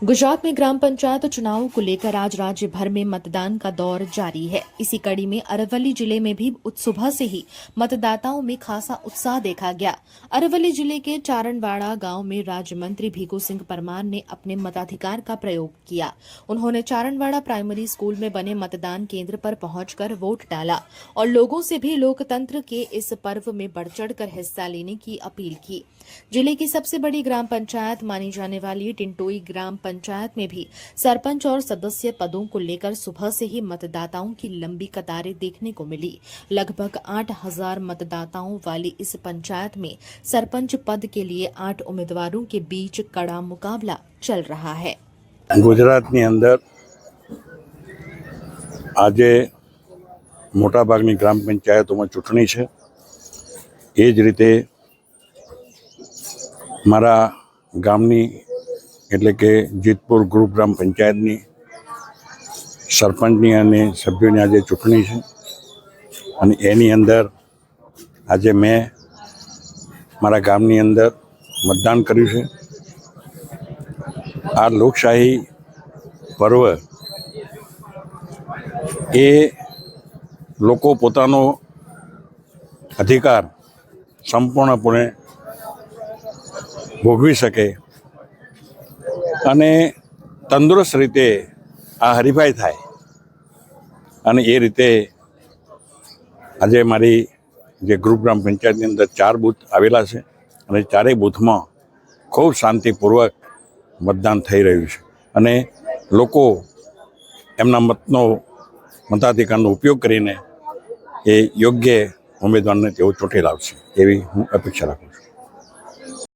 गुजरात में ग्राम पंचायत चुनावों को लेकर आज राज्य भर में मतदान का दौर जारी है। इसी कड़ी में अरवली जिले में भी सुबह से ही मतदाताओं में खासा उत्साह देखा गया। अरवली जिले के चारणवाड़ा गांव में राज्य मंत्री भीखू सिंह परमार ने अपने मताधिकार का प्रयोग किया। उन्होंने चारणवाड़ा प्राइमरी स्कूल में बने मतदान केंद्र पर पहुंचकर वोट डाला और लोगों से भी लोकतंत्र के इस पर्व में बढ़ चढ़कर हिस्सा लेने की अपील की। जिले की सबसे बड़ी ग्राम पंचायत मानी जाने वाली टिंटोई ग्राम पंचायत में भी सरपंच और सदस्य पदों को लेकर सुबह से ही मतदाताओं की लंबी कतारें देखने को मिली। लगभग 8,000 मतदाताओं वाली इस पंचायत में सरपंच पद के लिए 8 उम्मीदवारों के बीच कड़ा मुकाबला चल रहा है। गुजरातनी अंदर आजे मोटाभागनी ग्राम पंचायतों में चूंटणी है। ए ज रीते मारा गामनी एटले के जीतपुर ग्रुप ग्राम पंचायतनी सरपंचनी अने सभ्योनी आज चूंटणी है अने एनी अंदर आज मैं मारा गामनी अंदर मतदान कर्युं छे। आ लोकशाही पर्व ए लोको पोतानो अधिकार संपूर्णपणे भोगवी सके अने तंदुरुस्त रीते आ हरीफाई थाय अने ए रीते आज मारी जे ग्रुप ग्राम पंचायतनी अंदर 4 बूथ आवेला छे अने 4 बूथ में खूब शांतिपूर्वक मतदान थई रह्युं छे अने लोको एमना मताधिकारनो उपयोग करीने ए योग्य उम्मीदवारने तेओ चूंटी लावशे एवी हूँ अपेक्षा राखुं।